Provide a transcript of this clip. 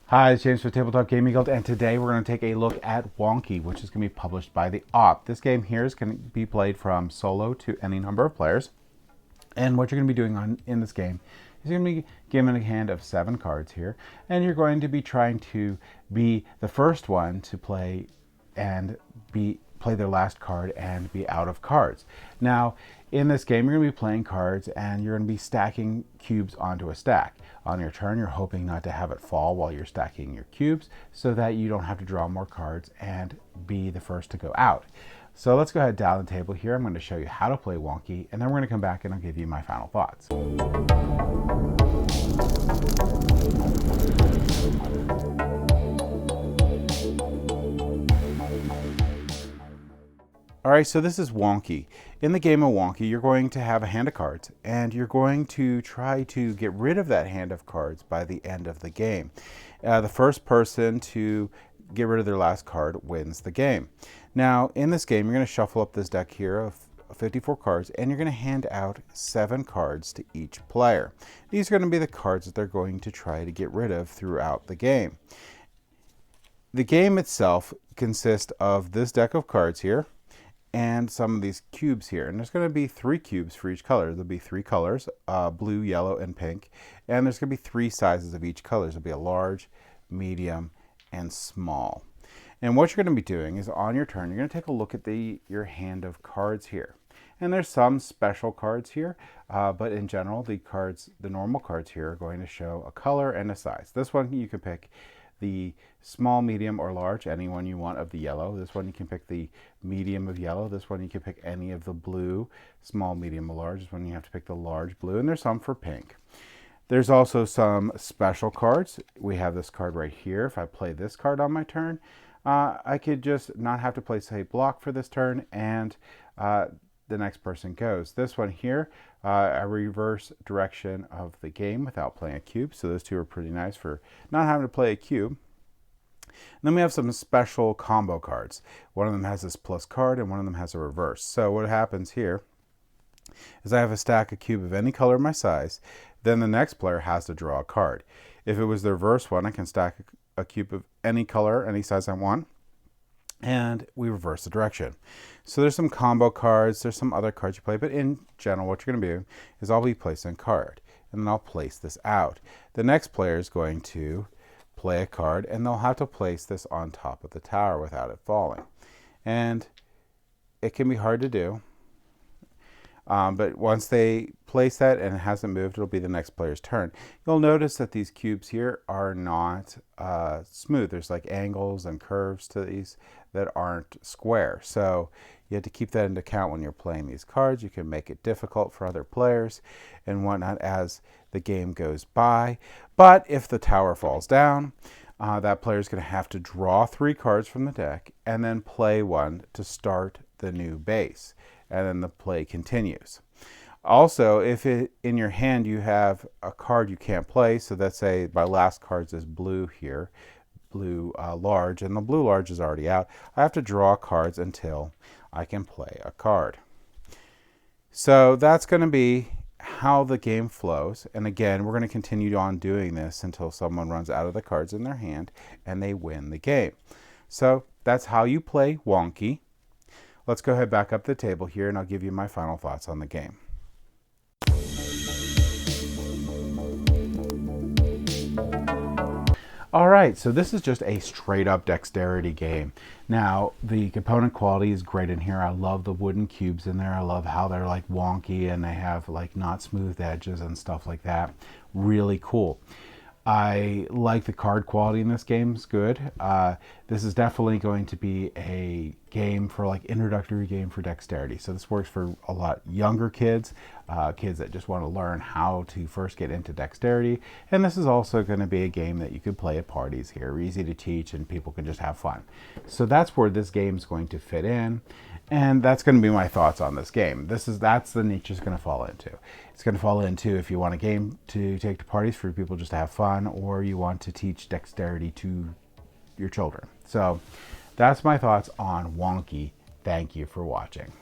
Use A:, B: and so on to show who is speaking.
A: Hi, it's James from Tabletop Gaming Guild, and today we're going to take a look at Wonky, which is going to be published by the Op. This game here is going to be played from solo to any number of players. And what you're going to be doing in this game is you're going to be given a hand of 7 cards here, and you're going to be trying to be the first one to play and play their last card and be out of cards. Now, in this game, you're going to be playing cards and you're going to be stacking cubes onto a stack. On your turn, you're hoping not to have it fall while you're stacking your cubes so that you don't have to draw more cards and be the first to go out. So let's go ahead down the table here. I'm going to show you how to play Wonky, and then we're going to come back and I'll give you my final thoughts. All right, so this is Wonky. In the game of Wonky, you're going to have a hand of cards, and you're going to try to get rid of that hand of cards by the end of the game. The first person to get rid of their last card wins the game. Now, in this game, you're going to shuffle up this deck here of 54 cards, and you're going to hand out 7 cards to each player. These are going to be the cards that they're going to try to get rid of throughout the game. The game itself consists of this deck of cards here, and some of these cubes here, and there's going to be 3 cubes for each color. There'll be 3 colors, blue, yellow, and pink, and there's going to be 3 sizes of each color. There'll be a large, medium, and small. And what you're going to be doing is on your turn, you're going to take a look at your hand of cards here. And there's some special cards here, but in general, the normal cards here are going to show a color and a size. This one you can pick the small, medium, or large, any one you want of the yellow. This one you can pick the medium of yellow. This one you can pick any of the blue, small, medium, or large. This one you have to pick the large blue, and there's some for pink. There's also some special cards. We have this card right here. If I play this card on my turn, I could just not have to place a block for this turn, and the next person goes. This one here, a reverse direction of the game without playing a cube. So those two are pretty nice for not having to play a cube. And then we have some special combo cards. One of them has this plus card and one of them has a reverse. So what happens here is I have a stack of cube of any color my size. Then the next player has to draw a card. If it was the reverse one, I can stack a cube of any color, any size I want, and we reverse the direction. So there's some combo cards, there's some other cards you play, but in general what you're going to do is I'll be placing a card, and then I'll place this out. The next player is going to play a card, and they'll have to place this on top of the tower without it falling. And it can be hard to do, but once they place that and it hasn't moved, it'll be the next player's turn. You'll notice that these cubes here are not smooth. There's like angles and curves to these that aren't square. So you have to keep that into account when you're playing these cards. You can make it difficult for other players and whatnot as the game goes by. But if the tower falls down, that player is going to have to draw 3 cards from the deck and then play one to start the new base. And then the play continues. Also, if in your hand you have a card you can't play, so let's say my last card is blue here, blue large, and the blue large is already out, I have to draw cards until I can play a card. So that's going to be how the game flows. And again, we're going to continue on doing this until someone runs out of the cards in their hand and they win the game. So that's how you play Wonky. Let's go ahead back up the table here and I'll give you my final thoughts on the game. All right, so this is just a straight up dexterity game. Now, the component quality is great in here. I love the wooden cubes in there. I love how they're like wonky and they have like not smooth edges and stuff like that. Really cool. I like the card quality in this game. It's good. This is definitely going to be a game for like introductory game for dexterity. So this works for a lot younger kids, kids that just want to learn how to first get into dexterity. And this is also going to be a game that you could play at parties here. Easy to teach and people can just have fun. So that's where this game is going to fit in. And that's going to be my thoughts on this game. That's the niche it's going to fall into. It's going to fall into if you want a game to take to parties for people just to have fun, or you want to teach dexterity to your children. So that's my thoughts on Wonky. Thank you for watching.